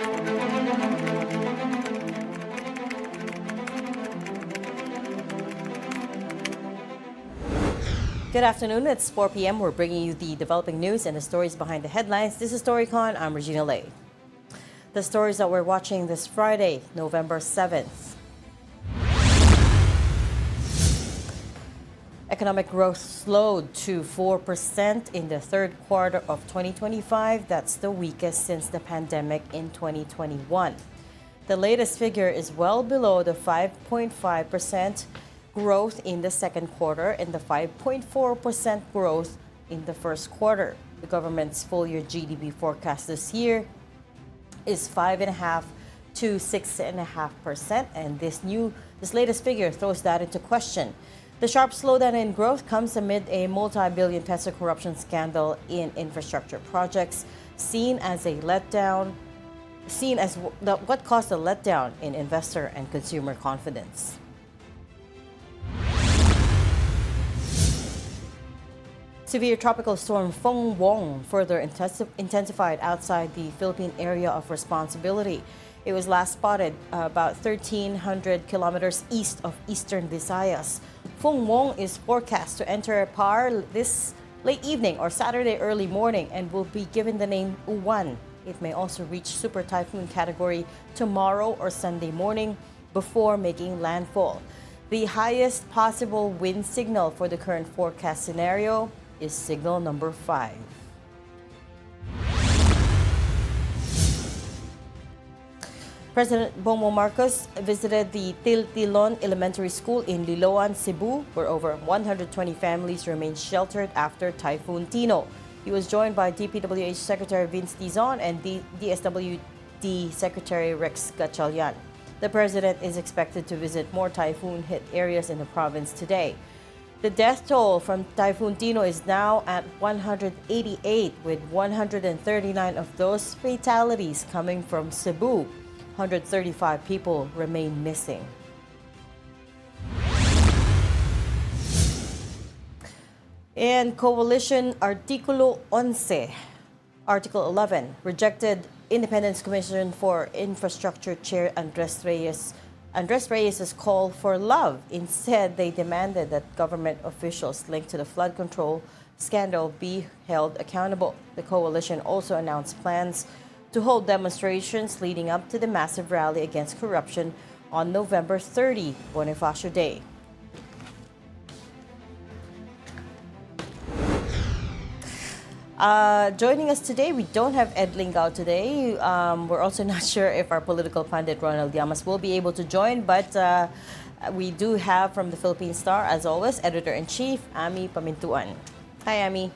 Good afternoon. It's 4 p.m. We're bringing you the developing news and the stories behind the headlines. This is Storycon. I'm Regina Lay. The stories that we're watching this Friday, November 7th. Economic growth slowed to 4% in the third quarter of 2025. That's the weakest since the pandemic in 2021. The latest figure is well below the 5.5% growth in the second quarter and the 5.4% growth in the first quarter. The government's full-year GDP forecast this year is 5.5% to 6.5%, and this latest figure throws that into question. The sharp slowdown in growth comes amid a multi-billion peso corruption scandal in infrastructure projects, seen as what caused a letdown in investor and consumer confidence. Severe tropical storm Fung-Wong further intensified outside the Philippine area of responsibility. It was last spotted about 1,300 kilometers east of eastern Visayas. Fung-Wong is forecast to enter PAR this late evening or Saturday early morning and will be given the name Uwan. It may also reach super typhoon category tomorrow or Sunday morning before making landfall. The highest possible wind signal for the current forecast scenario is signal number 5. President Bongbong Marcos visited the Tiltilon Elementary School in Liloan, Cebu, where over 120 families remain sheltered after Typhoon Tino. He was joined by DPWH Secretary Vince Dizon and DSWD Secretary Rex Gatchalian. The president is expected to visit more typhoon-hit areas in the province today. The death toll from Typhoon Tino is now at 188, with 139 of those fatalities coming from Cebu. 135 people remain missing. And Coalition Articulo 11, Article 11, rejected Independence Commission for Infrastructure Chair Andres Reyes' call for love. Instead, they demanded that government officials linked to the flood control scandal be held accountable. The coalition also announced plans to hold demonstrations leading up to the massive rally against corruption on November 30, Bonifacio Day. Joining us today, we don't have Ed Lingao today. We're also not sure if our political pundit Ronald Llamas will be able to join, but we do have from the Philippine Star, as always, Editor-in-Chief Ami Pamintuan. Hi, Ami.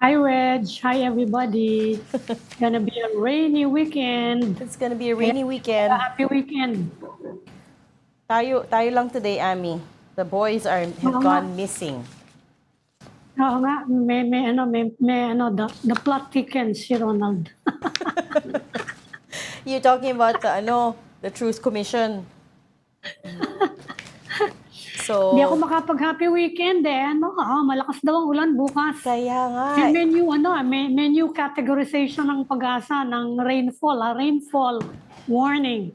Hi, Reg. Hi, everybody. It's gonna be a rainy weekend. It's gonna be a rainy weekend. Happy weekend. Tayo lang today, Ami. The boys have gone missing. Oo nga, the plot thickens, si Ronald. You're talking about the Truth Commission. So, Hindi ako makapag-happy weekend malakas daw ang ulan bukas. Kaya nga. May new categorization ng pag-asa ng rainfall. Rainfall warning.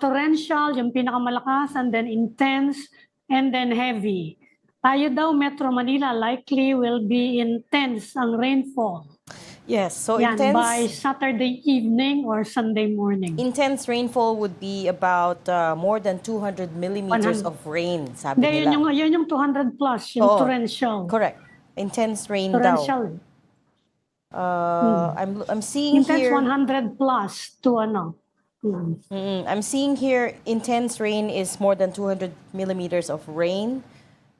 Torrential, yung pinakamalakas, and then intense, and then heavy. Tayo daw, Metro Manila, likely will be intense ang rainfall. Yes, so intense by Saturday evening or Sunday morning. Intense rainfall would be about more than 200 millimeters 100. of rain, sabi nila. Yun yung 200 plus, yung torrential. Correct. Intense rain torrential. daw. I'm seeing intense here 100 plus to I'm seeing here intense rain is more than 200 millimeters of rain.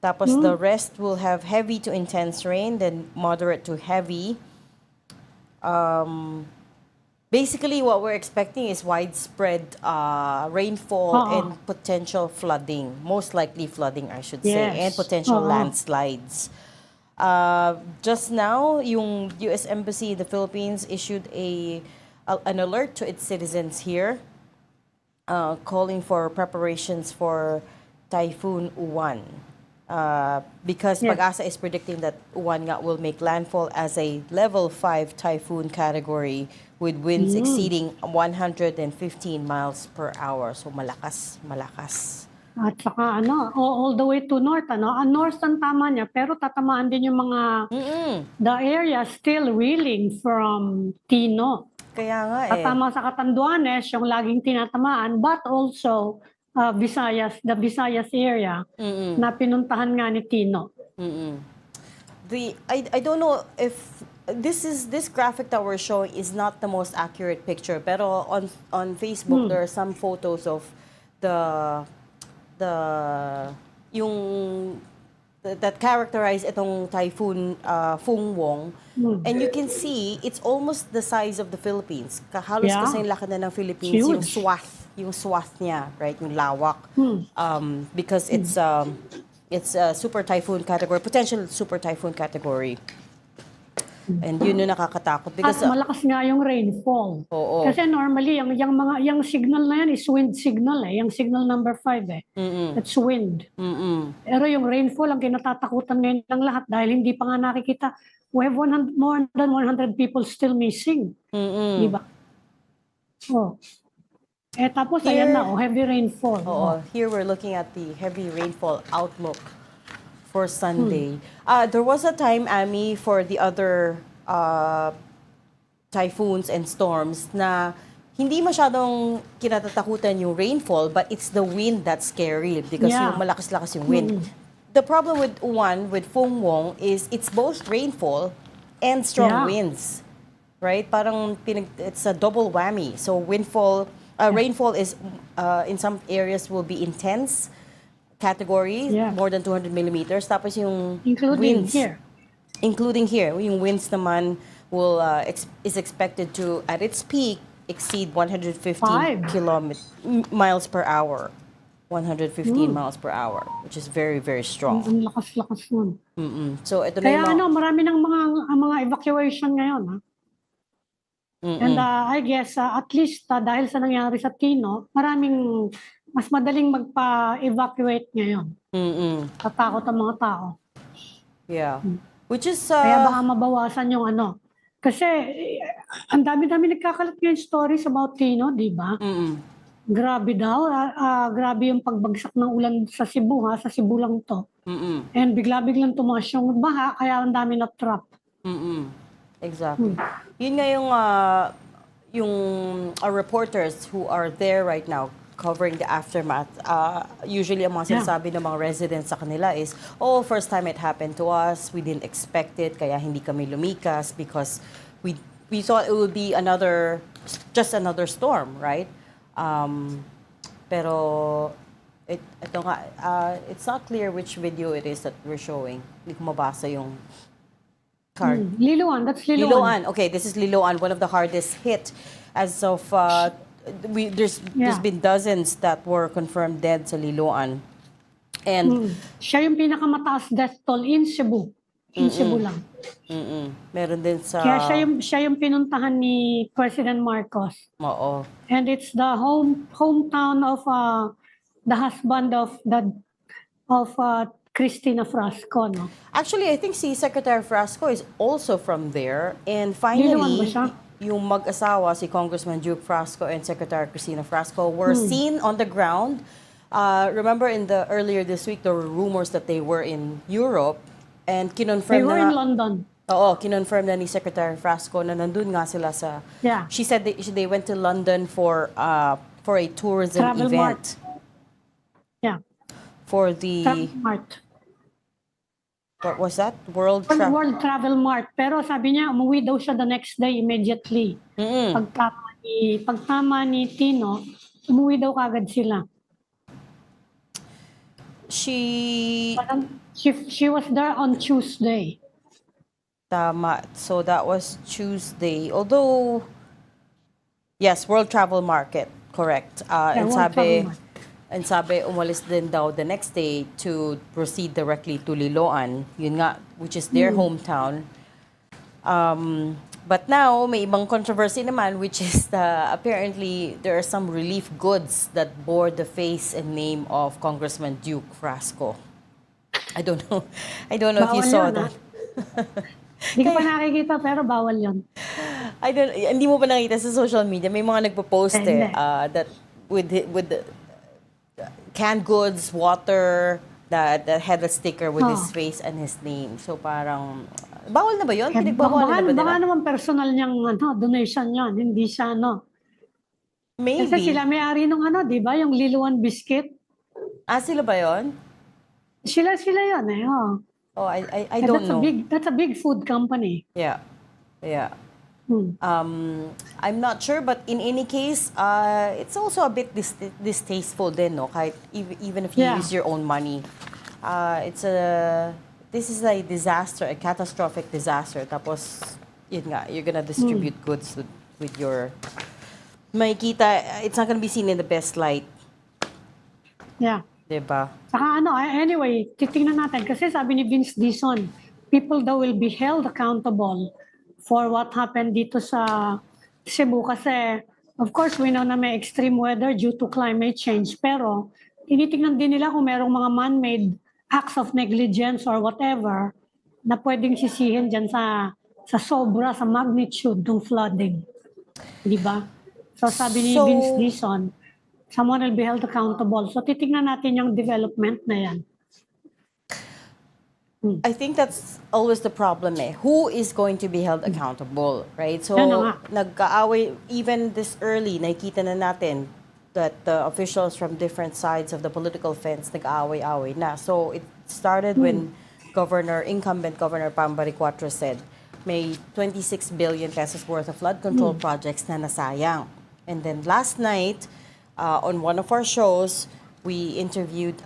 Tapos the rest will have heavy to intense rain, then moderate to heavy. Basically, what we're expecting is widespread rainfall and potential flooding. Most likely flooding, I should say, and potential landslides. Just now, yung U.S. Embassy in the Philippines issued an alert to its citizens here, calling for preparations for Typhoon Uwan. because Yeah. Pag-asa is predicting that Uwan nga will make landfall as a level 5 typhoon category with winds exceeding 115 miles per hour. So malakas. At saka all the way to north, north ang tama niya, pero tatamaan din yung mga, the area still reeling from Tino. Kaya nga Tatama sa Catanduanes, yung laging tinatamaan, but also Visayas, the Visayas area na pinuntahan nga ni Tino. I don't know if this graphic that we're showing is not the most accurate picture, pero on Facebook there are some photos of that characterize itong Typhoon Fung-Wong, and you can see it's almost the size of the Philippines. Halos Yeah. kasi yung laki na ng Philippines, Huge. yung swath niya, right? Yung lawak. Because it's a super typhoon category, potential super typhoon category. And yun yung nakakatakot At because malakas nga yung rainfall. Oo. Kasi normally, yung signal na yan is wind signal Yung signal number 5 That's wind. Pero yung rainfall, ang kinatatakutan ngayon ng lahat dahil hindi pa nga nakikita. We have more than 100 people still missing. Diba? Tapos ayan na, heavy rainfall. Here we're looking at the heavy rainfall outlook for Sunday. There was a time, Amy, for the other typhoons and storms na hindi masyadong kinatatakutan yung rainfall, but it's the wind that's scary because yung malakas-lakas yung wind. The problem with Fung-Wong is it's both rainfall and strong winds. Right? Parang it's a double whammy. So rainfall is in some areas will be intense category, more than 200 millimeters. Tapos yung winds, including here, yung winds naman will is expected to, at its peak, exceed 115 miles per hour. 115 miles per hour, which is very, very strong. Ang lakas-lakas nun. So ito Kaya na yung marami ng mga evacuation ngayon. And I guess at least dahil sa nangyari sa Tino, mas madaling magpa-evacuate ngayon. Tatakot ang mga tao. Yeah. Which is Kaya baka mabawasan yung Kasi ang dami-dami nagkakalat ngayon stories about Tino, di ba? Grabe daw. Grabe yung pagbagsak ng ulan sa Cebu, Sa Cebu lang to. And bigla-biglang tumaas yung baha, kaya ang dami na trap. Exactly. Yun nga yung reporters who are there right now covering the aftermath. Usually ang mga sinasabi ng mga residents sa kanila is, first time it happened to us, we didn't expect it, kaya hindi kami lumikas because we thought it would be just another storm, right? Pero ito nga, it's not clear which video it is that we're showing. Hindi ko mabasa yung card. Liloan, that's Liloan. Liloan. Okay, this is Liloan, one of the hardest hit. As of there's been dozens that were confirmed dead sa Liloan. And siya yung pinakamataas death toll in Cebu. In Cebu lang. Meron din sa Kaya siya yung pinuntahan ni President Marcos. Oo. And it's the hometown of the husband of Cristina Frasco, no? Actually, I think si Secretary Frasco is also from there. And Liloan ba finally, siya? yung mag-asawa, si Congressman Duke Frasco and Secretary Cristina Frasco were seen on the ground. Remember earlier this week, there were rumors that they were in Europe and They kinonfirm were na in London. Oo, kinonfirm na ni Secretary Frasco na nandun nga sila sa... Yeah. She said they went to London for a tourism Travel event. Yeah. For the... Travel Mart. What was that? World Travel Mart. Pero sabi niya, umuwi daw siya the next day immediately. Pagtama ni Tino, umuwi daw kagad sila. She was there on Tuesday. Tama. So that was Tuesday. Although, yes, World Travel Market. Correct. And sabi, umalis din daw the next day to proceed directly to Liloan. Yun nga, which is their hometown. But now, may ibang controversy naman, which is apparently there are some relief goods that bore the face and name of Congressman Duke Frasco. I don't know. I don't know if you Bawal saw yun, that. Hindi ko pa nakikita, pero bawal yun. Hindi mo pa nakita sa social media, may mga nagpo-post Hindi. that with the canned goods, water, that had a sticker with his face and his name. So parang, bawal na ba yun? Pinagbawal na ba Baka nila? naman personal niyang donation yan, hindi siya Kasi Maybe. sila may-ari nung di ba, yung Liluan Biscuit. Sila ba yun? Sila yun Oh, I And don't know. That's a big food company. Yeah. Yeah. Hmm. I'm not sure, but in any case, it's also a bit distasteful din, no? Kahit even if you Yeah. use your own money. This is a disaster, a catastrophic disaster. Tapos, yun nga, you're gonna distribute goods with your... Makikita, it's not gonna be seen in the best light. Yeah. Diba? Saka anyway, titingnan natin. Kasi sabi ni Vince Dizon, people daw will be held accountable for what happened dito sa Cebu. Kasi, of course, we know na may extreme weather due to climate change. Pero, tinitingnan din nila kung merong mga man-made acts of negligence or whatever na pwedeng sisihin dyan sa sobra, sa magnitude ng flooding. Di ba? So, sabi ni Vince Dizon, someone will be held accountable. So, titingnan natin yung development na yan. I think that's always the problem Who is going to be held accountable, right? So, Yan na nga. nagkaaway, even this early, nakikita na natin that the officials from different sides of the political fence nag-aaway-away na. So, it started when incumbent Governor Pambari Cuatro said, may 26 billion pesos worth of flood control projects na nasayang. And then last night, on one of our shows, we interviewed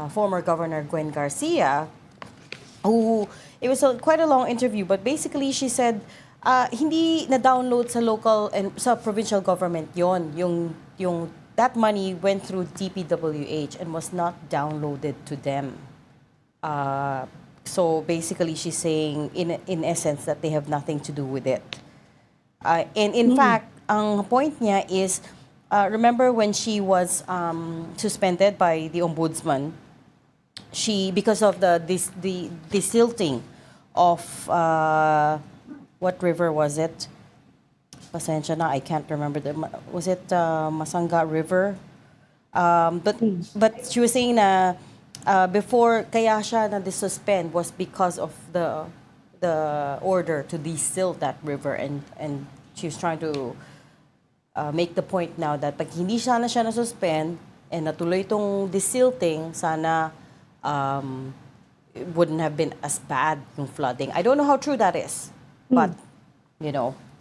former Governor Gwen Garcia, who, it was quite a long interview, but basically she said, hindi na-download sa local and sa provincial government yung that money went through DPWH and was not downloaded to them. So basically she's saying, in essence, that they have nothing to do with it. And in fact, ang point niya is, remember when she was suspended by the ombudsman, because of the desilting of what river was it? Pasensya na, I can't remember. Was it Masanga River? But she was saying na before kaya siya na disuspend was because of the order to desilt that river, and she was trying to make the point now that pag hindi siya na-suspend and natuloy itong desilting, sana it wouldn't have been as bad yung flooding. I don't know how true that is, but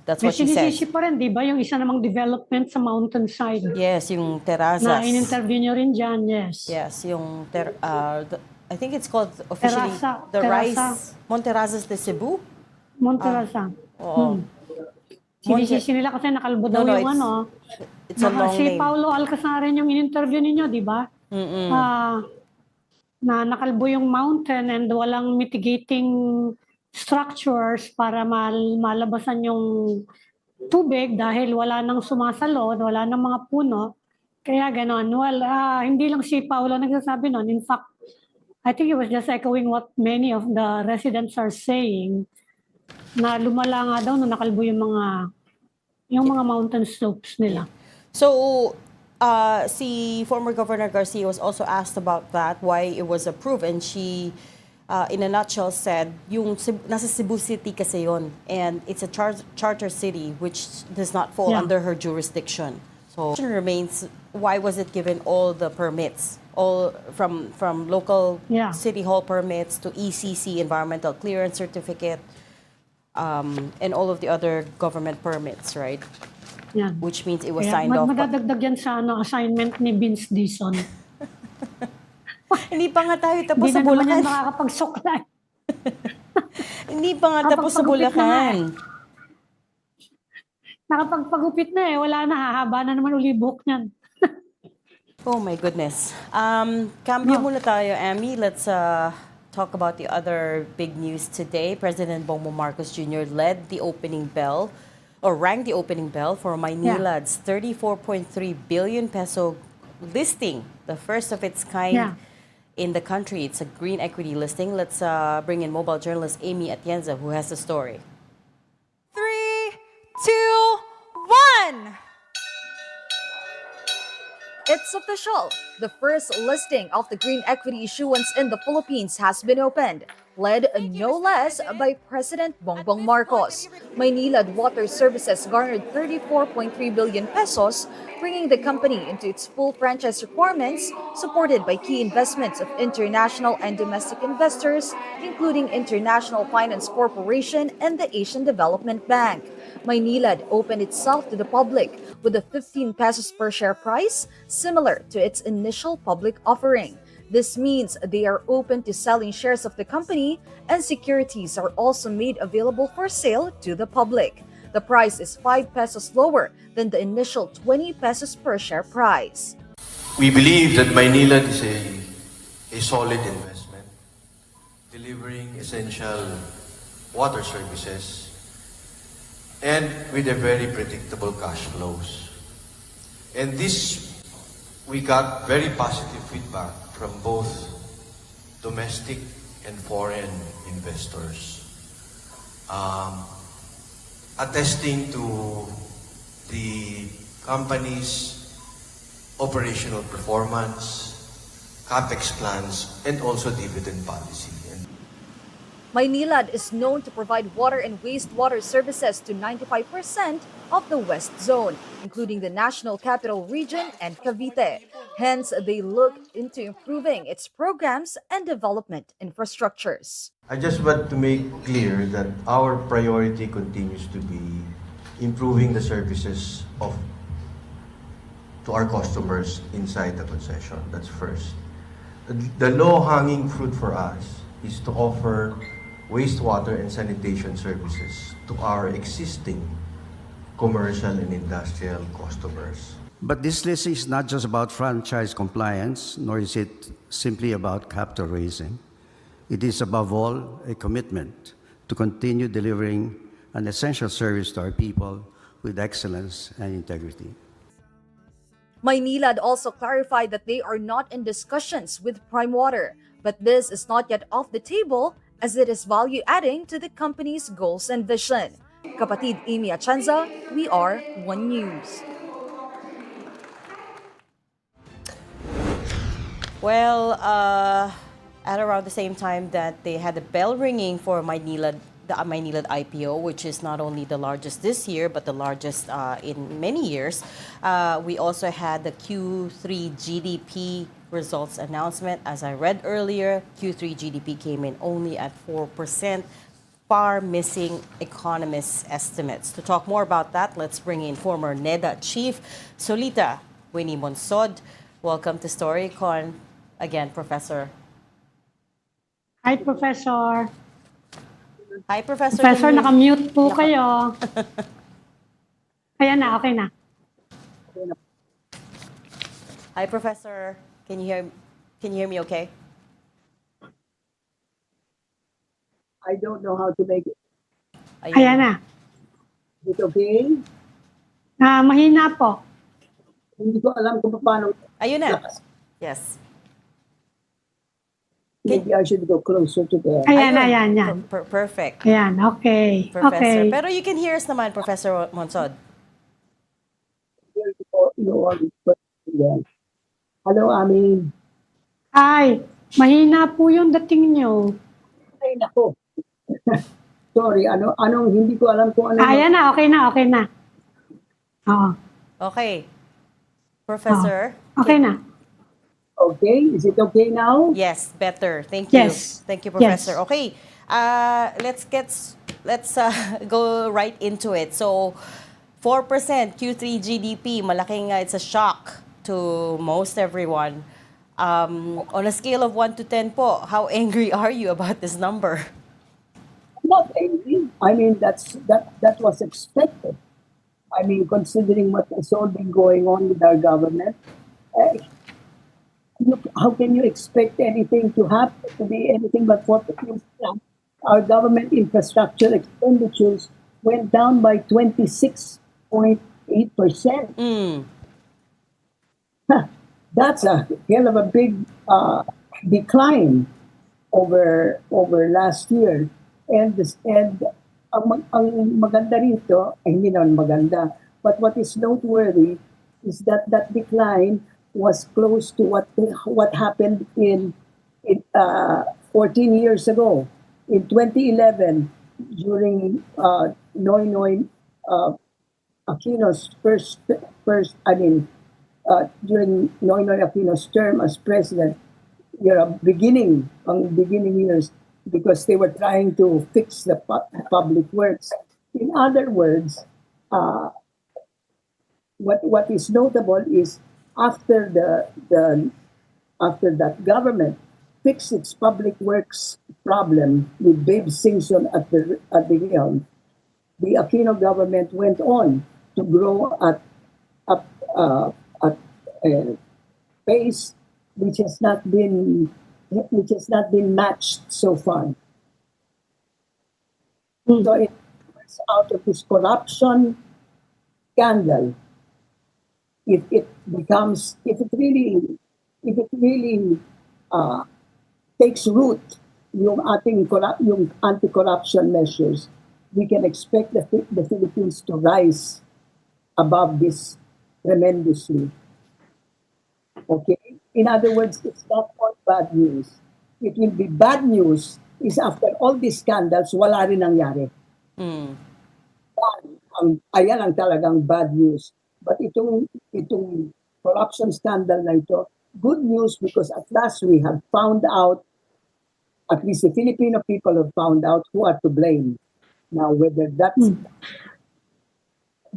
that's what she said. Sinisisi pa rin, di ba? Yung isa namang development sa mountainside. Yes, yung terrazas. Na in-interview nyo rin dyan, yes. Yes, yung I think it's called officially the Rice Monterrazas de Cebu. Monterraza. Oo. Sinisisi nila kasi nakalbo daw yung It's a long si name. Paulo Alcasarin yung in-interview ninyo, di ba? Na nakalbo yung mountain and walang mitigating structures para malabasan yung tubig dahil wala nang sumasalot, wala nang mga puno. Kaya ganon. Well, hindi lang si Paulo nagsasabi nun. In fact, I think it was just echoing what many of the residents are saying, na lumala nga daw nung nakalbo yung mga mountain slopes nila. So, si former Governor Garcia was also asked about that, why it was approved, and she, in a nutshell, said, nasa Cebu City kasi yun, and it's a charter city which does not fall under her jurisdiction. So, the question remains, why was it given all the permits, all from local city hall permits to ECC, environmental clearance certificate, and all of the other government permits, right? Yeah. Which means it was signed off. Madadagdag yan sa assignment ni Vince Dizon. Hindi pa nga tayo tapos sa Hindi na naman Bulacan. yan makakapagsuklay. Hindi pa nga tapos sa Bulacan. Nakapagpagupit na wala na, hahaba na naman uli buhok niyan. Oh my goodness. Cambio muna tayo, Amy. Let's talk about the other big news today. President Bongbong Marcos Jr. led the opening bell, or rang the opening bell for Maynilad's 34.3 billion peso listing, the first of its kind in the country. It's a green equity listing. Let's bring in mobile journalist Amy Atienza, who has the story. 3, 2, 1. It's official. The first listing of the green equity issuance in the Philippines has been opened, led no less by President Bongbong Marcos. Maynilad Water Services garnered 34.3 billion pesos, bringing the company into its full franchise requirements, supported by key investments of international and domestic investors, including International Finance Corporation and the Asian Development Bank. Maynilad opened itself to the public with a 15 pesos per share price, similar to its initial public offering. This means they are open to selling shares of the company, and securities are also made available for sale to the public. The price is 5 pesos lower than the initial 20 pesos per share price. We believe that Maynilad is a solid investment, delivering essential water services and with a very predictable cash flows. And this, we got very positive feedback from both domestic and foreign investors, attesting to the company's operational performance, capex plans, and also dividend policy. Maynilad is known to provide water and wastewater services to 95% of the West Zone, including the National Capital Region and Cavite. Hence, they look into improving its programs and development infrastructures. I just want to make clear that our priority continues to be improving the services to our customers inside the concession. That's first. The low-hanging fruit for us is to offer wastewater and sanitation services to our existing commercial and industrial customers. But this list is not just about franchise compliance, nor is it simply about capital raising. It is above all a commitment to continue delivering an essential service to our people with excellence and integrity. Maynilad also clarified that they are not in discussions with Prime Water, but this is not yet off the table as it is value-adding to the company's goals and vision. Kapatid Amy Atienza, we are One News. Well, at around the same time that they had the bell ringing for Maynilad, the Maynilad IPO, which is not only the largest this year, but the largest in many years, we also had the Q3 GDP results announcement. As I read earlier, Q3 GDP came in only at 4%, far missing economists' estimates. To talk more about that, let's bring in former NEDA chief, Solita Winnie Monsod. Welcome to Storycon again, Professor. Hi, Professor. Hi, Professor. Professor, nakamute po kayo. Ayan na, okay na. Hi, Professor. Can you hear me okay? I don't know how to make it. Ayan na. Is it okay? Mahina po. Hindi ko alam kung paano. Ayun na. Yes. Maybe I should go closer to the... Ayan, yan. Perfect. Ayan, okay. Professor. Okay. Pero you can hear us naman, Professor Monsod. Hello, Ami. Hi. Mahina po yung dating nyo. Ay, nako. Sorry, anong hindi ko alam kung ano. Ayan na, okay na, okay na. Oo. Okay. Professor. Okay na. Okay, is it okay now? Yes, better. Thank you. Yes. Thank you, Professor. Yes. Okay. Let's go right into it. So, 4% Q3 GDP, malaking it's a shock to most everyone. On a scale of 1 to 10 po, how angry are you about this number? Not angry. I mean, that was expected. I mean, considering what has all been going on with our government, how can you expect anything to happen, to be anything but what it is? Our government infrastructure expenditures went down by 26.8%. That's a hell of a big decline over last year. And ang maganda rito, ay hindi naman maganda, but what is noteworthy is that that decline was close to what happened in 14 years ago. In 2011, during Noynoy Aquino's during Noynoy Aquino's term as president, beginning years, because they were trying to fix the public works. In other words, what is notable is after after that government fixed its public works problem with Babe Singson at the helm, the Aquino government went on to grow at a pace which has not been matched so far. So it was out of this corruption scandal, if it really takes root, yung anti-corruption measures, we can expect the Philippines to rise above this tremendously. Okay? In other words, it's not all bad news. It will be bad news is after all these scandals, wala rin nangyari. Ayan ang talagang bad news. But itong corruption scandal na ito, good news because at last we have found out, at least the Filipino people have found out who are to blame. Now, whether that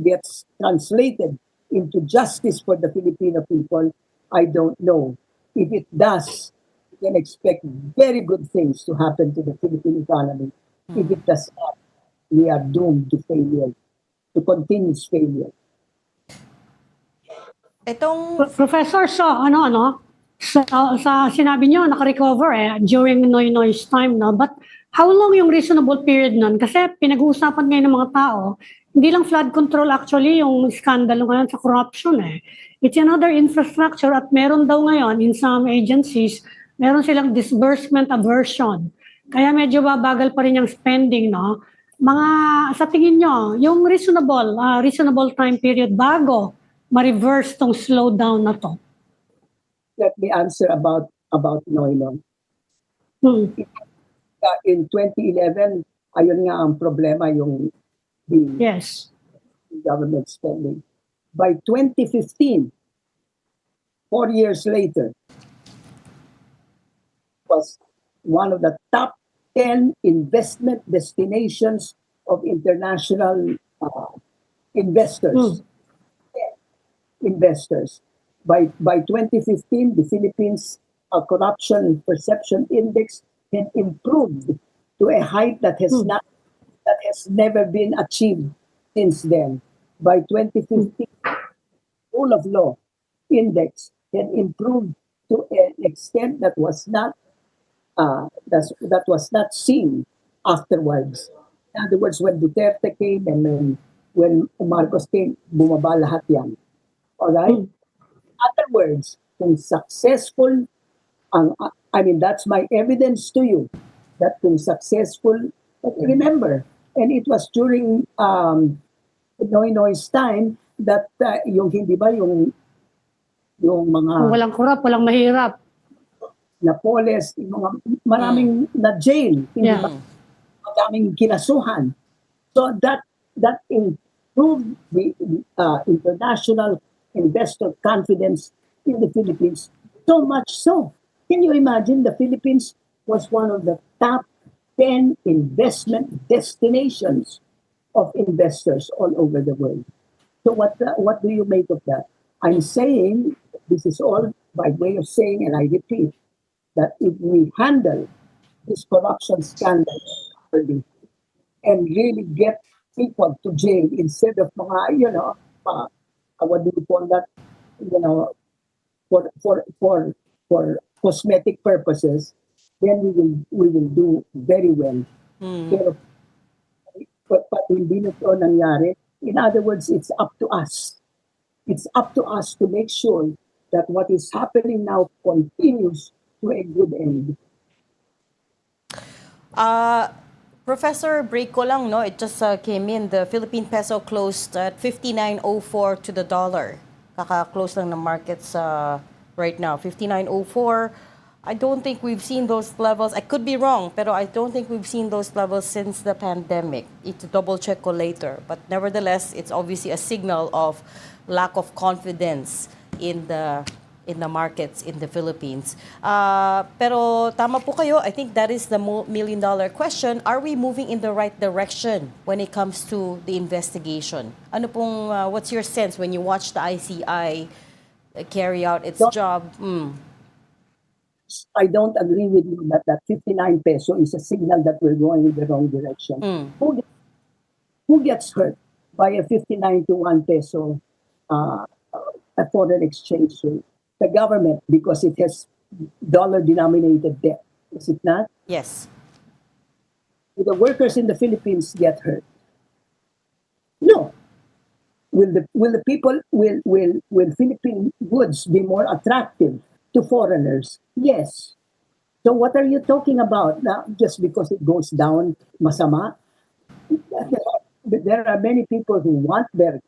gets translated into justice for the Filipino people, I don't know. If it does, we can expect very good things to happen to the Philippine economy. If it does not, we are doomed to failure, to continuous failure. Professor, so sa sinabi niyo naka-recover during Noynoy's time, no? But how long yung reasonable period nun? Kasi pinag-uusapan ngayon ng mga tao, hindi lang flood control actually yung scandal ngayon sa corruption It's another infrastructure at meron daw ngayon in some agencies, meron silang disbursement aversion. Kaya medyo babagal pa rin yung spending, no? Sa tingin nyo, yung reasonable time period bago ma-reverse tong slowdown na to? Let me answer about Noynoy. In 2011, ayun nga ang problema, yung Yes. government spending. By 2015, 4 years later, was one of the top 10 investment destinations of international investors. Investors. By 2015, the Philippines corruption perception index had improved to a height that has never been achieved since then. By 2015, rule of law index had improved to an extent that was not seen afterwards. In other words, when Duterte came and when Marcos came, bumaba lahat yan. All right? In other words, kung successful, that's my evidence to you that kung successful, but remember, and it was during Noynoy's time that yung hindi ba yung mga Walang kurap, walang mahirap. Napoles, yung mga maraming na jail, hindi ba? Maraming kinasuhan. So that improved the international investor confidence in the Philippines so much so. Can you imagine the Philippines was one of the top 10 investment destinations of investors all over the world. So what do you make of that? I'm saying, this is all by way of saying, and I repeat, that if we handle this corruption scandal properly and really get people to jail instead of mga, what do you call that, for cosmetic purposes, then we will do very well. Pero, but hindi na ito nangyari. In other words, it's up to us. It's up to us to make sure that what is happening now continues to a good end. Professor, break ko lang, no? It just came in. The Philippine peso closed at 59.04 to the dollar. Kaka-close lang ng markets right now. 59.04. I don't think we've seen those levels. I could be wrong, pero I don't think we've seen those levels since the pandemic. It's double-check ko later. But nevertheless, it's obviously a signal of lack of confidence in the markets in the Philippines. Pero tama po kayo. I think that is the million-dollar question. Are we moving in the right direction when it comes to the investigation? Ano pong, what's your sense when you watch the ICI carry out its job? I don't agree with you that 59 peso is a signal that we're going in the wrong direction. Who gets hurt by a 59 to 1 peso a foreign exchange rate? The government, because it has dollar-denominated debt. Is it not? Yes. Do the workers in the Philippines get hurt? No. Will the people, will Philippine goods be more attractive to foreigners? Yes. So what are you talking about now? Just because it goes down, masama? There are many people who want their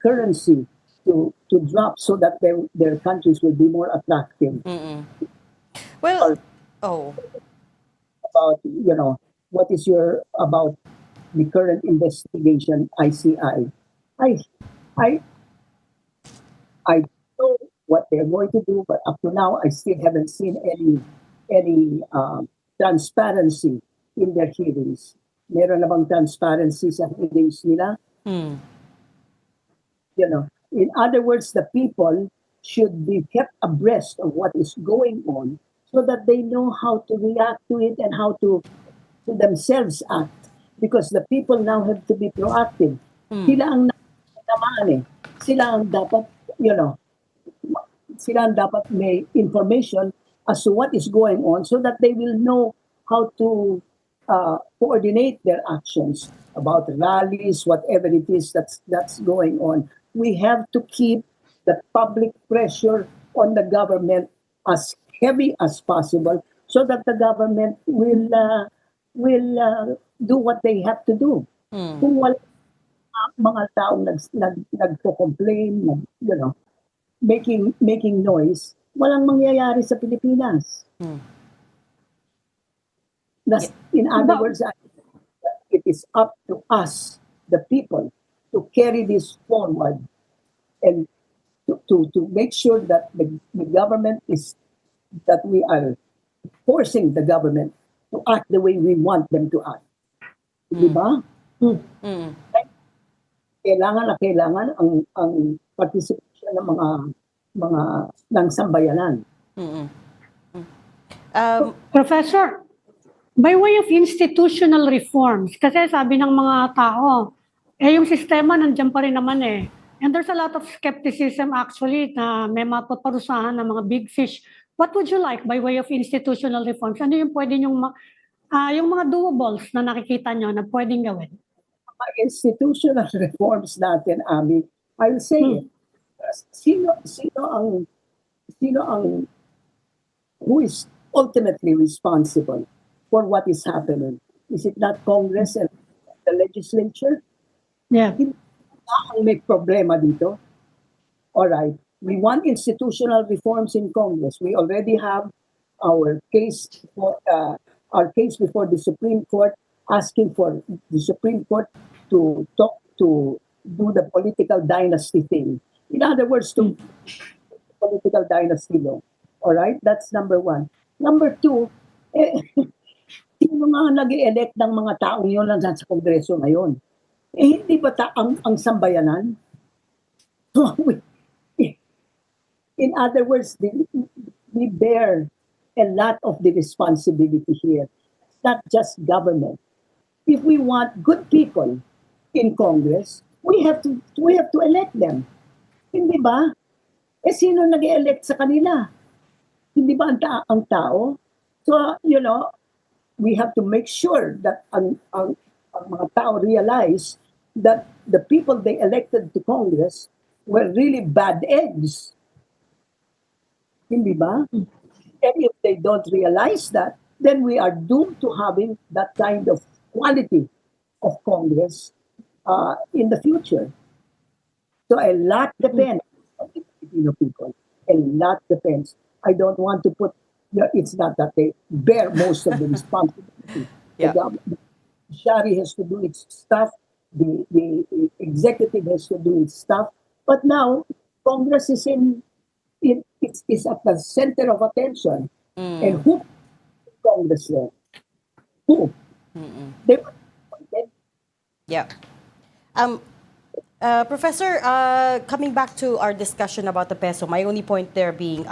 currency to drop so that their countries will be more attractive. Well, about what is your about the current investigation ICI? I know what they're going to do, but up to now I still haven't seen any transparency in their hearings. Meron na bang transparency sa hearings nila? In other words, the people should be kept abreast of what is going on so that they know how to react to it and how to themselves act. Because the people now have to be proactive. Sila ang naman eh. Sila ang dapat, sila ang dapat may information as to what is going on so that they will know how to coordinate their actions about rallies, whatever it is that's going on. We have to keep the public pressure on the government as heavy as possible so that the government will do what they have to do. Kung wala mga taong nagko-complain, making noise, walang mangyayari sa Pilipinas. In other words, it is up to us, the people, to carry this forward and to make sure that the government that we are forcing the government to act the way we want them to act. Di ba? Kailangan ang participation ng ng sambayanan. Professor, by way of institutional reforms, kasi sabi ng mga tao, yung sistema nandiyan pa rin naman eh. And there's a lot of skepticism actually na may mapaparusahan ng mga big fish. What would you like by way of institutional reforms? Ano yung pwede yung mga doables na nakikita nyo na pwedeng gawin? Institutional reforms natin, Ami, I'll say it. Sino ang who is ultimately responsible for what is happening? Is it not Congress and the legislature? Yeah. Ang may problema dito. All right. We want institutional reforms in Congress. We already have our case before the Supreme Court, asking for the Supreme Court to do the political dynasty thing. In other words, to political dynasty law. All right? That's number one. Number two, sino nga nag-elect ng mga taong yun lang sa Kongreso ngayon? Hindi ba ang sambayanan? In other words, we bear a lot of the responsibility here. It's not just government. If we want good people in Congress, we have to elect them. Hindi ba? Sino nag-elect sa kanila? Hindi ba ang tao? So, we have to make sure that ang mga tao realize that the people they elected to Congress were really bad eggs. Hindi ba? And if they don't realize that, then we are doomed to having that kind of quality of Congress in the future. So a lot depends on the Filipino people. A lot depends. I don't want to put, it's not that they bear most of the responsibility. Yeah. The judiciary has to do its stuff. The executive has to do its stuff. But now, Congress is it's at the center of attention. And who Congress there? Who? They were appointed. Yeah. Professor, coming back to our discussion about the peso, my only point there being,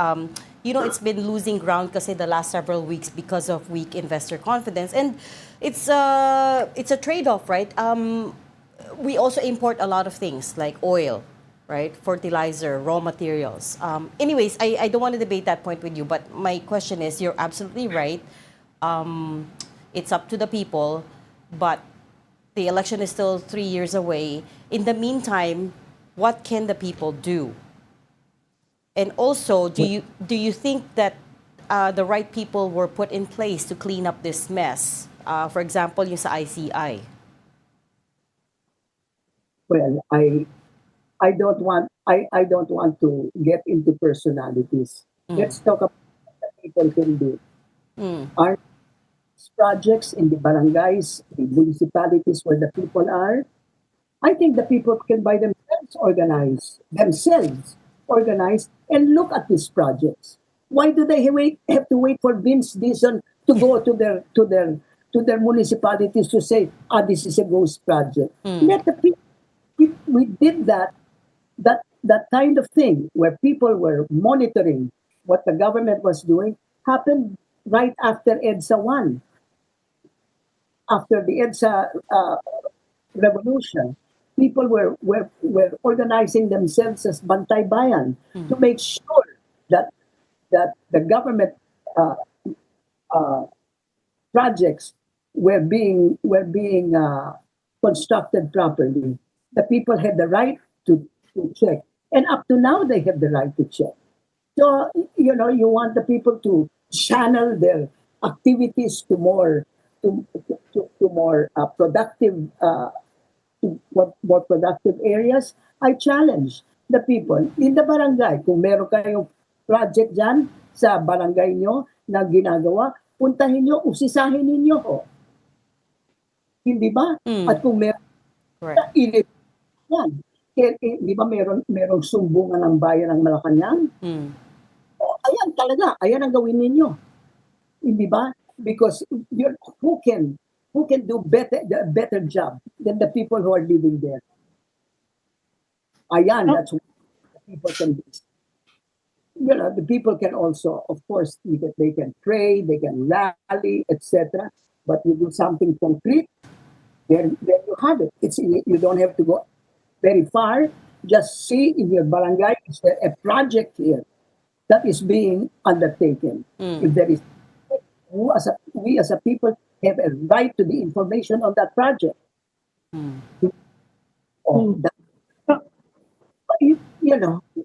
it's been losing ground kasi the last several weeks because of weak investor confidence. And it's a trade-off, right? We also import a lot of things like oil, right? Fertilizer, raw materials. Anyways, I don't want to debate that point with you, but my question is, you're absolutely right. It's up to the people, but the election is still 3 years away. In the meantime, what can the people do? And also, do you think that the right people were put in place to clean up this mess? For example, yung sa ICI. Well, I don't want to get into personalities. Let's talk about what people can do. Are projects in the barangays, the municipalities where the people are? I think the people can by themselves organize and look at these projects. Why do they have to wait for Vince Dizon to go to their municipalities to say, this is a ghost project? Let the people. We did that kind of thing where people were monitoring what the government was doing happened right after EDSA 1. After the EDSA revolution, people were organizing themselves as Bantay Bayan to make sure that the government projects were being constructed properly. The people had the right to check, and up to now they have the right to check. So you want the people to channel their activities to more productive more productive areas. I challenge the people in the barangay. Kung meron kayong project dyan sa barangay nyo na ginagawa, puntahin nyo, usisahin ninyo. Hindi ba? At kung meron yan. Di ba merong sumbungan ng bayan ng Malacanang? Ayan talaga, ayan ang gawin ninyo. Hindi ba? Because who can do a better job than the people who are living there? Ayan, that's what the people can do. The people can also, of course, they can pray, they can rally, etc. But you do something concrete, then you have it. You don't have to go very far. Just see in your barangay, is there a project here that is being undertaken? If there is, we as a people have a right to the information on that project.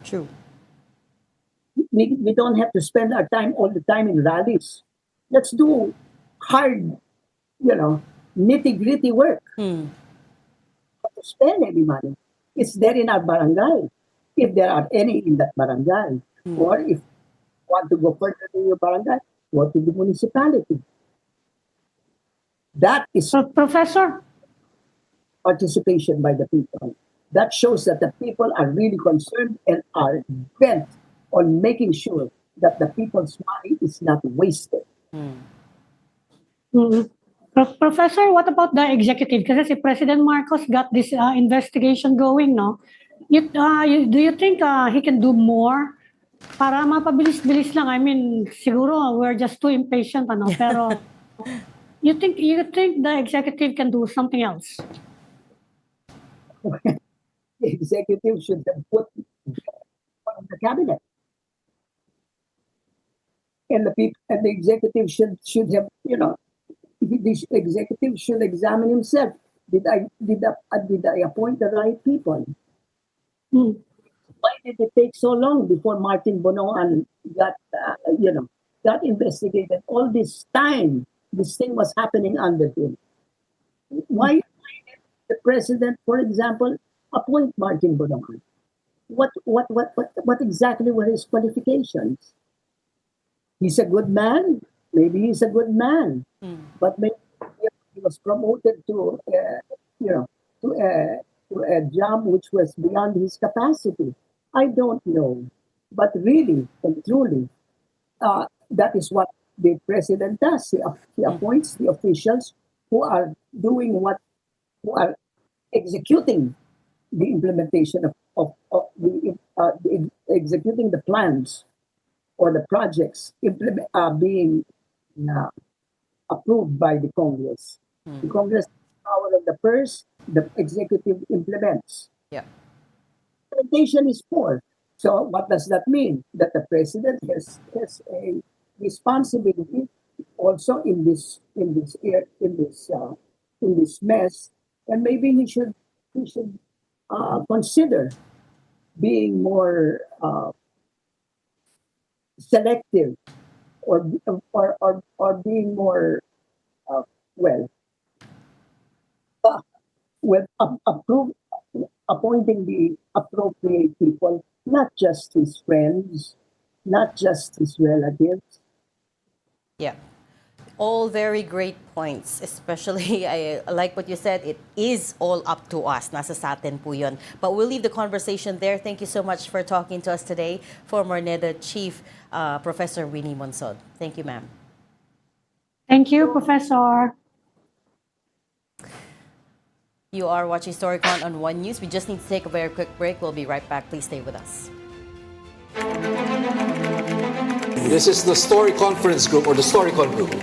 True. We don't have to spend our time all the time in rallies. Let's do hard, nitty-gritty work. To spend any money. It's there in our barangay. If there are any in that barangay. Or if you want to go further in your barangay, go to the municipality. That is Professor? Participation by the people. That shows that the people are really concerned and are bent on making sure that the people's money is not wasted. Professor, what about the executive? Kasi si President Marcos got this investigation going, no? Do you think he can do more? Para mapabilis-bilis lang. I mean, siguro we're just too impatient, ano? Pero you think the executive can do something else? The executive should have put on the cabinet. And the executive should have, the executive should examine himself. Did I appoint the right people? Why did it take so long before Martin Bonoan got, got investigated. All this time, this thing was happening under him. Why did the president, for example, appoint Martin Bonoan? What exactly were his qualifications? He's a good man. Maybe he's a good man, but maybe he was promoted to, you know, to a job which was beyond his capacity. I don't know, but really and truly, that is what the president does. He appoints the officials who are doing who are executing the implementation of executing the plans or the projects being uh, approved by the Congress. The Congress has power of the purse, the executive implements. Yeah. Implementation is poor. So what does that mean? That the president has a responsibility also in this mess, and maybe he should consider being more selective or being more uh, well with appointing the appropriate people, not just his friends, not just his relatives. Yeah. All very great points. Especially, I like what you said, it is all up to us. Nasa sa atin po yun. But we'll leave the conversation there. Thank you so much for talking to us today. Former NEDA Chief Professor Winnie Monsod. Thank you, ma'am. Thank you, Professor. You are watching Storycon on One News. We just need to take a very quick break. We'll be right back. Please stay with us. This is the Story Conference Group or the Storycon Group.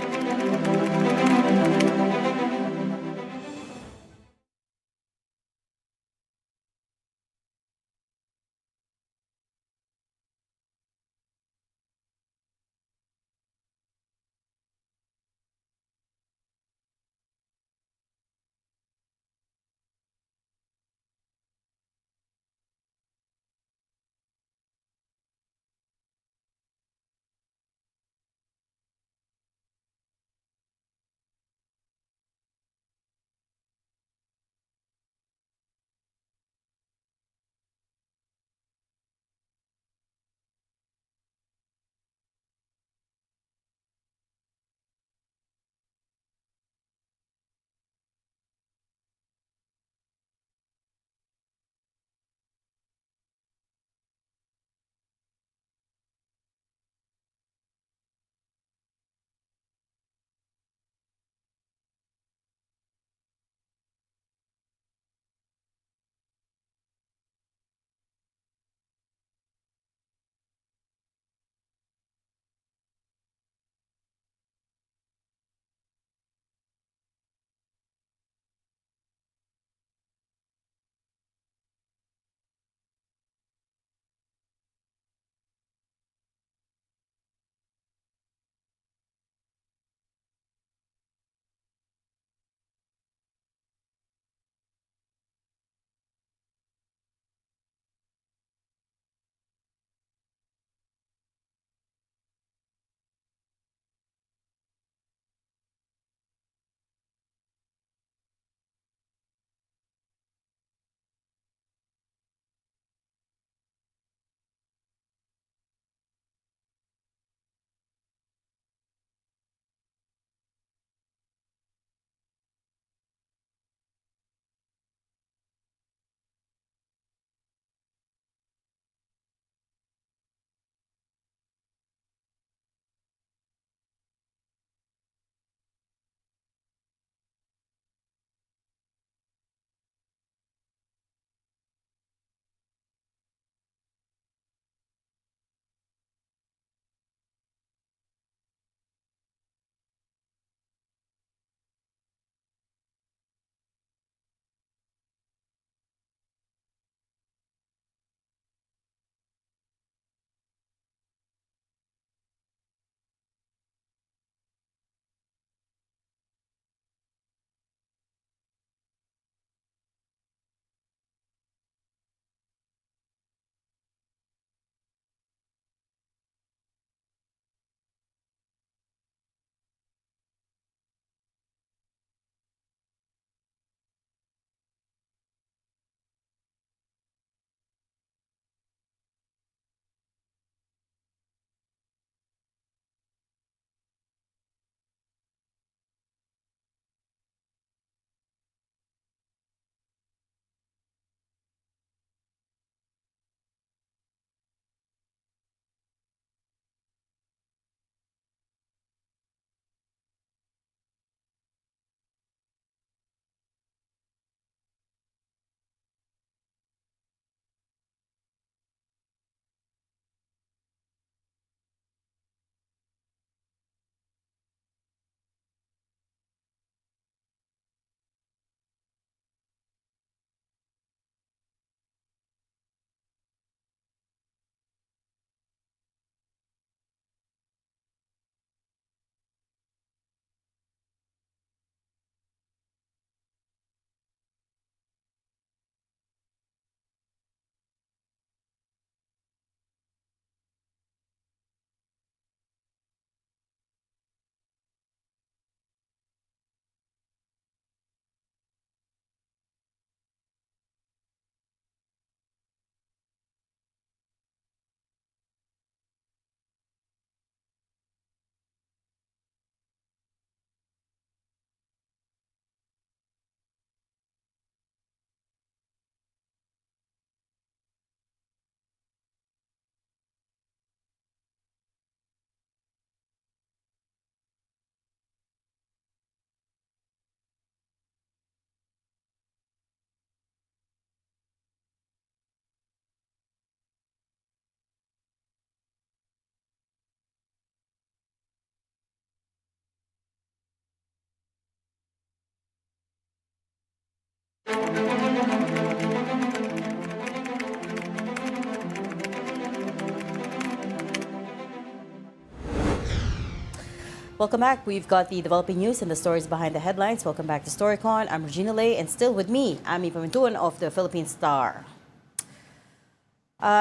Welcome back. We've got the developing news and the stories behind the headlines. Welcome back to Storycon. I'm Regina Lay, and still with me, Ami Pamintuan of the Philippine Star.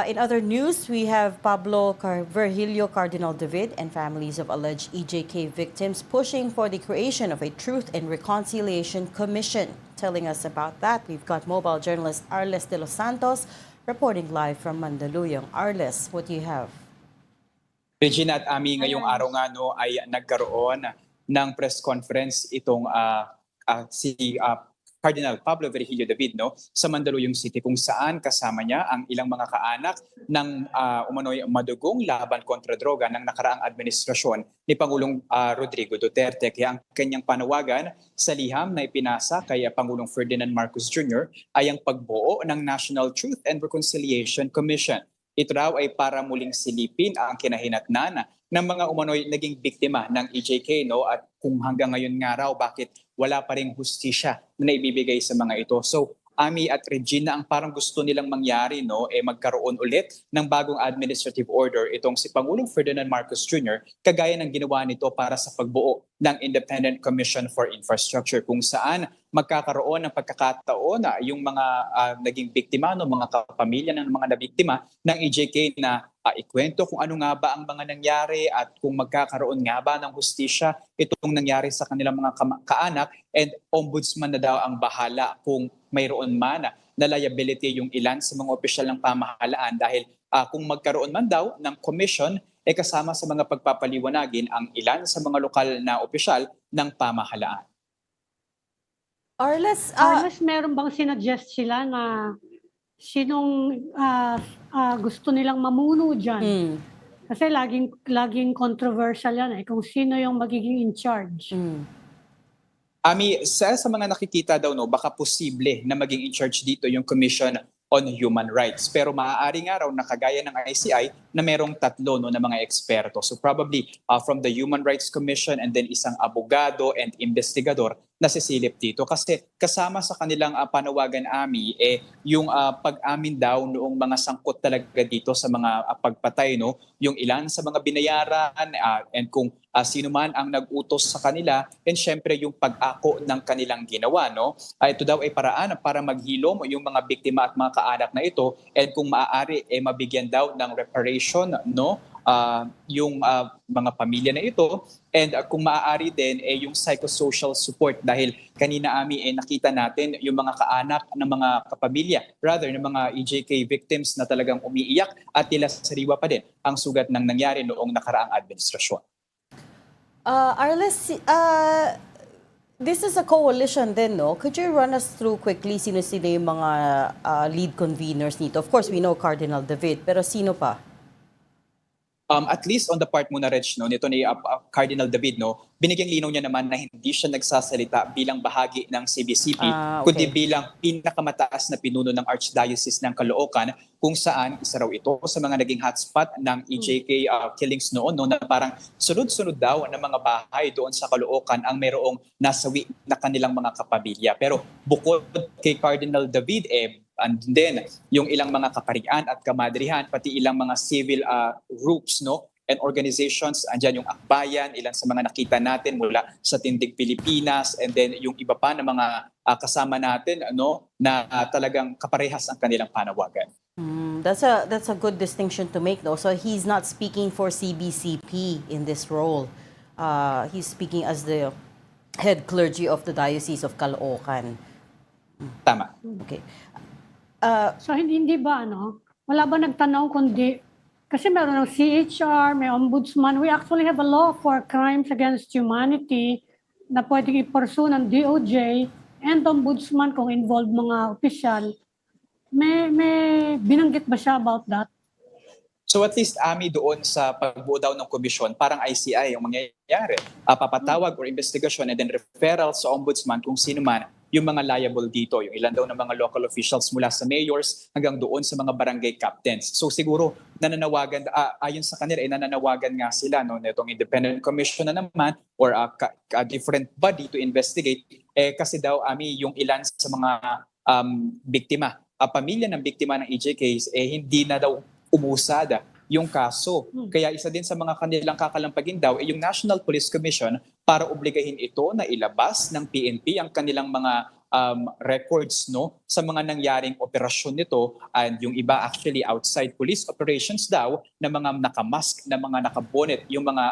In other news, we have Virgilio Cardinal David and families of alleged EJK victims pushing for the creation of a Truth and Reconciliation Commission. Telling us about that, we've got mobile journalist Arles de los Santos reporting live from Mandaluyong. Arles, what do you have? Regina at Ami, ngayong araw nga ay nagkaroon ng press conference itong si Cardinal Pablo Virgilio David sa Mandaluyong City, kung saan kasama niya ang ilang mga kaanak ng umano'y madugong laban kontra droga ng nakaraang administrasyon ni Pangulong Rodrigo Duterte. Kaya ang kanyang panawagan sa liham na ipinasa kay Pangulong Ferdinand Marcos Jr. ay ang pagbuo ng National Truth and Reconciliation Commission. Ito raw ay para muling silipin ang kinahinatnan ng mga umano'y naging biktima ng EJK at kung hanggang ngayon nga raw bakit wala pa ring hustisya na naibibigay sa mga ito. So Ami at Regina, ang parang gusto nilang mangyari magkaroon ulit ng bagong administrative order itong si Pangulong Ferdinand Marcos Jr. kagaya ng ginawa nito para sa pagbuo ng Independent Commission for Infrastructure, kung saan magkakaroon ng pagkakataon na yung mga naging biktima, mga kapamilya ng mga nabiktima ng EJK na ikwento kung ano nga ba ang mga nangyari at kung magkakaroon nga ba ng hustisya itong nangyari sa kanilang mga kaanak, and ombudsman na daw ang bahala kung mayroon man na liability yung ilan sa mga opisyal ng pamahalaan, dahil kung magkaroon man daw ng commission, kasama sa mga pagpapaliwanagin ang ilan sa mga lokal na opisyal ng pamahalaan. Arles, meron bang sinuggest sila na sinong gusto nilang mamuno dyan? Kasi laging controversial yan kung sino yung magiging in charge. Ami, sa mga nakikita daw baka posible na maging in charge dito yung Commission on Human Rights. Pero maaari nga raw na kagaya ng ICI na merong tatlo na mga eksperto. So probably from the Human Rights Commission and then isang abogado and investigador na sisilip dito. Kasi kasama sa kanilang panawagan, Ami, yung pag-amin daw noong mga sangkot talaga dito sa mga pagpatay, yung ilan sa mga binayaran and kung sino man ang nag-utos sa kanila, and syempre yung pag-ako ng kanilang ginawa. Ito daw ay paraan para maghilom yung mga biktima at mga kaanak na ito, and kung maaari mabigyan daw ng reparation yung mga pamilya na ito, and kung maaari din yung psychosocial support, dahil kanina Ami nakita natin yung mga kaanak ng mga kapamilya, rather ng mga EJK victims na talagang umiiyak at tila sariwa pa din ang sugat ng nangyari noong nakaraang administrasyon. Arles, this is a coalition then, Could you run us through quickly sino-sino yung mga lead conveners nito? Of course, we know Cardinal David, pero sino pa? At least on the part muna, Reg, nito ni Cardinal David, binigyang linaw niya naman na hindi siya nagsasalita bilang bahagi ng CBCP, kundi bilang pinakamataas na pinuno ng Archdiocese ng Caloocan, kung saan isa raw ito sa mga naging hotspot ng EJK killings noon, na parang sunod-sunod daw ng mga bahay doon sa Caloocan ang mayroong nasawi na kanilang mga kapamilya. Pero bukod kay Cardinal David, and then yung ilang mga kaparian at kamadrihan, pati ilang mga civil groups and organizations, andyan yung Akbayan, ilan sa mga nakita natin mula sa Tindig Pilipinas, and then yung iba pa na mga kasama natin na talagang kaparehas ang kanilang panawagan. That's a good distinction to make, though. So he's not speaking for CBCP in this role. He's speaking as the head clergy of the Diocese of Caloocan. Tama. Okay. So hindi ba wala ba nagtanong kundi kasi meron ng CHR, may ombudsman. We actually have a law for crimes against humanity na pwedeng i-pursue ng DOJ and ombudsman kung involved mga opisyal. May binanggit ba siya about that? So at least, Ami, doon sa pagbuo daw ng komisyon, parang ICI yung mangyayari. Papatawag or investigation and then referral sa ombudsman kung sino man yung mga liable dito, yung ilan daw ng mga local officials mula sa mayors hanggang doon sa mga barangay captains. So siguro nananawagan, ayon sa kanila, nananawagan nga sila nitong independent commission na naman or a different body to investigate kasi daw, Ami, yung ilan sa mga biktima. Pamilya ng biktima ng EJK hindi na daw umusad yung kaso. Kaya isa din sa mga kanilang kakalampagin daw yung National Police Commission para obligahin ito na ilabas ng PNP ang kanilang mga records sa mga nangyaring operasyon nito, and yung iba actually outside police operations daw na mga nakamask, na mga nakabonet, yung mga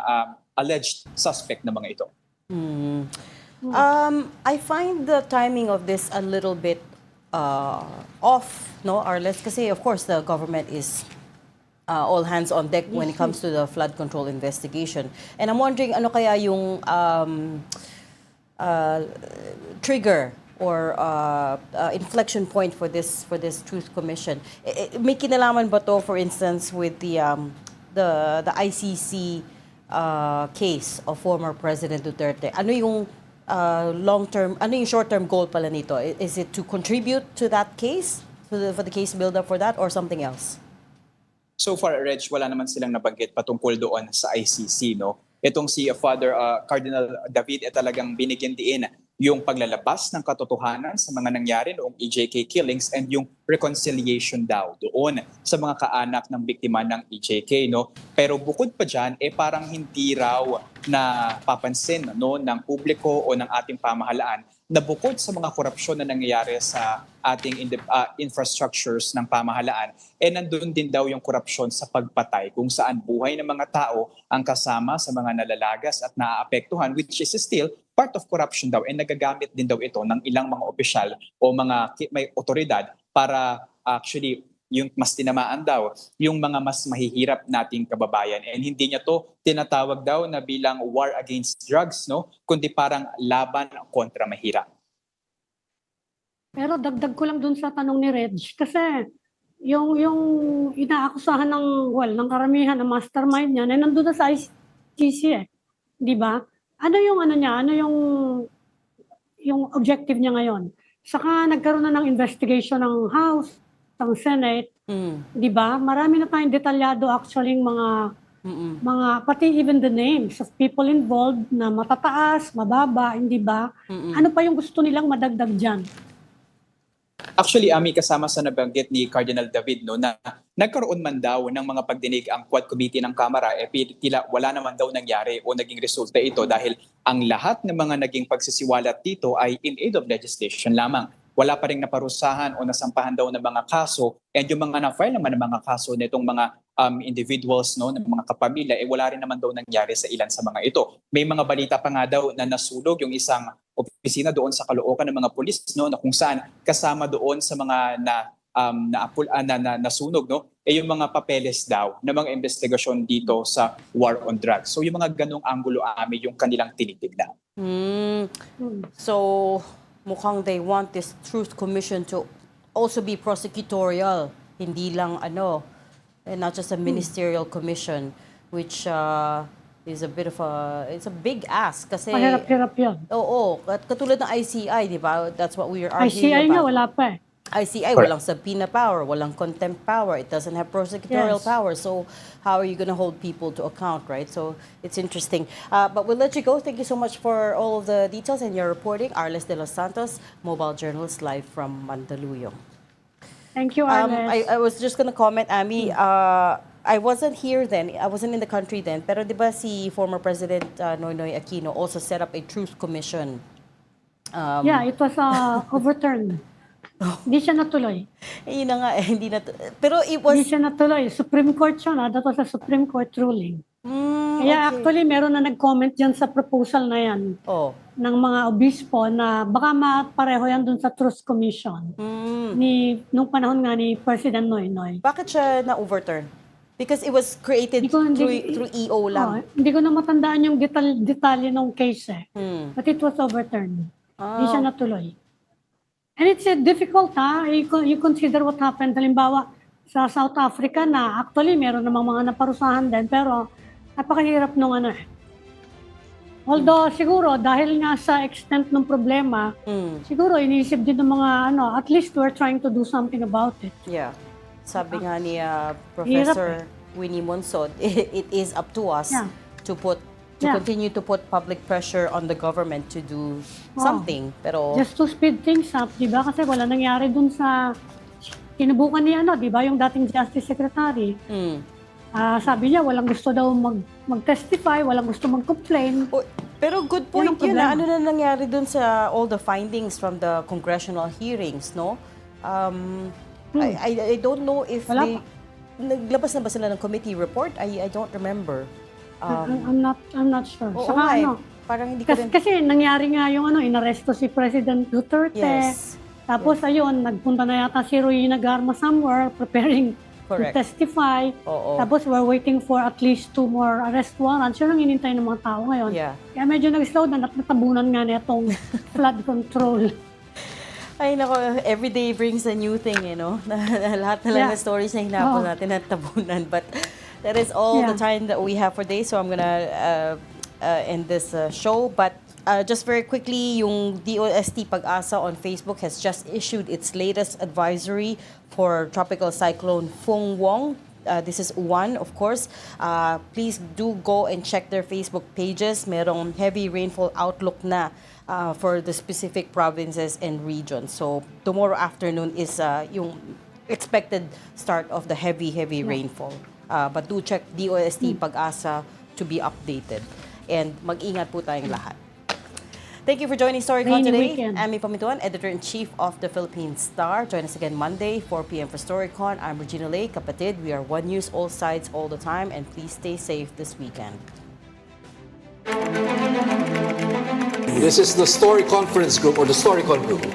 alleged suspect na mga ito. I find the timing of this a little bit off, no, Arles? Kasi of course the government is all hands on deck when it comes to the flood control investigation. And I'm wondering, ano kaya yung trigger or inflection point for this Truth Commission? May kinalaman ba to, for instance, with the ICC case of former President Duterte? Ano yung long-term, ano yung short-term goal pala nito? Is it to contribute to that case, for the case build-up for that, or something else? So far, Reg, wala naman silang nabanggit patungkol doon sa ICC, no? Itong si Father Cardinal David talagang binigyan din yung paglalabas ng katotohanan sa mga nangyari noong EJK killings and yung reconciliation daw doon sa mga kaanak ng biktima ng EJK, no? Pero bukod pa diyan, parang hindi raw na papansin ng publiko o ng ating pamahalaan na bukod sa mga korupsyon na nangyayari sa ating infrastructures ng pamahalaan, nandun din daw yung korupsyon sa pagpatay kung saan buhay ng mga tao ang kasama sa mga nalalagas at naaapektuhan, which is still part of corruption daw, nagagamit din daw ito ng ilang mga opisyal o mga may otoridad para actually yung mas tinamaan daw yung mga mas mahihirap nating kababayan. And hindi niya to tinatawag daw na bilang war against drugs, no? Kundi parang laban kontra mahirap. Pero dagdag ko lang dun sa tanong ni Reg, kasi yung inaakusahan ng karamihan ng mastermind niya na nandun na sa ICC, di ba? Ano yung niya? Ano yung objective niya ngayon? Saka nagkaroon na ng investigation ng House, ng Senate, di ba? Marami na tayong detalyado actually mga pati even the names of people involved na matataas, mababa, hindi ba? Ano pa yung gusto nilang madagdag diyan? Actually, Ami, kasama sa nabanggit ni Cardinal David, no, na nagkaroon man daw ng mga pagdinig ang Quad Committee ng Kamara, tila wala naman daw nangyari o naging resulta ito dahil ang lahat ng mga naging pagsisiwalat dito ay in aid of legislation lamang. Wala pa rin naparusahan o nasampahan daw ng mga kaso, and yung mga na-file naman ng mga kaso nitong mga individuals, no, ng mga kapamilya, wala rin naman daw nangyari sa ilan sa mga ito. May mga balita pa nga daw na nasulog yung isang opisina doon sa Caloocan ng mga pulis, no, na kung saan kasama doon sa mga nasunog, no, yung mga papeles daw na mga investigasyon dito sa war on drugs. So yung mga ganong anggulo, Ami, yung kanilang tinitignan. So mukhang they want this Truth Commission to also be prosecutorial, hindi lang not just a ministerial commission, which is a bit of it's a big ask kasi Mahirap-hirap yun. Oo, katulad ng ICI, di ba? That's what we are arguing ICI nga, about. wala pa eh. ICI, Correct. walang subpoena power, walang contempt power. It doesn't have prosecutorial Yes. power. So how are you going to hold people to account, right? So it's interesting. But we'll let you go. Thank you so much for all of the details and your reporting. Arles de los Santos, mobile journalist, live from Mandaluyong. Thank you, Arles. I was just going to comment, Ami, I wasn't here then. I wasn't in the country then. Pero di ba si former President Noynoy Aquino also set up a Truth Commission? Yeah, it was overturned. Hindi siya natuloy. Yun na nga, hindi na. Pero it was. Hindi siya natuloy. Supreme Court siya na. That was a Supreme Court ruling. Kaya actually, meron na nag-comment dyan sa proposal na yan ng mga obispo na baka pareho yan dun sa Truth Commission nung panahon nga ni President Noynoy. Bakit siya na-overturn? Because it was created through EO lang. Hindi ko na matandaan yung detalye ng case eh. But it was overturned. Hindi siya natuloy. And it's difficult you consider what happened. Halimbawa, sa South Africa na actually meron namang mga naparusahan din pero napakahirap nung Although siguro dahil nga sa extent ng problema, siguro iniisip din ng mga at least we're trying to do something about it. Yeah. Sabi nga ni Professor Winnie Monsod, it is up to us to put Yeah. continue to put public pressure on the government to do something. Pero Just to speed things up, di ba? Kasi wala nangyari dun sa sinubukan ni di ba, yung dating Justice Secretary. Sabi niya, walang gusto daw mag-testify, walang gusto mag-complain. Pero good Yun ang point yun na problema. ano na nangyari dun sa all the findings from the congressional hearings, no? I don't know if Wala naglabas na ba sila ng committee report? I don't remember. I'm not sure. Oo Saka nga eh. Parang hindi ko rin... kasi nangyari nga yung inaresto si President Duterte. Yes. Tapos ayun, nagpunta na yata si Ruina Garma somewhere preparing Correct. to testify. Oo. Tapos we're waiting for at least 2 more arrest warrants. Yun ang hinintay ng mga tao ngayon. Yeah. Kaya medyo nag-slow down at natabunan nga na itong flood control. Ay nako, every day brings a new thing, Lahat na lang Yeah. na stories na hinapon natin at tabunan. But that is all the time that we have for today. So I'm gonna end this show. But just very quickly, yung DOST Pag-asa on Facebook has just issued its latest advisory for Tropical Cyclone Fung-Wong. This is one, of course. Please do go and check their Facebook pages. Merong heavy rainfall outlook na for the specific provinces and regions. So tomorrow afternoon is yung expected start of the heavy rainfall. But do check DOST Pag-asa to be updated. And mag-ingat po tayong lahat. Thank you for joining Storycon Rainy today. weekend. Ami Pamituan, Editor-in-Chief of the Philippine Star. Join us again Monday, 4 p.m. for Storycon. I'm Regina Lake, kapatid. We are One News, all sides, all the time. And please stay safe this weekend. This is the Story Conference Group or the Storycon Group.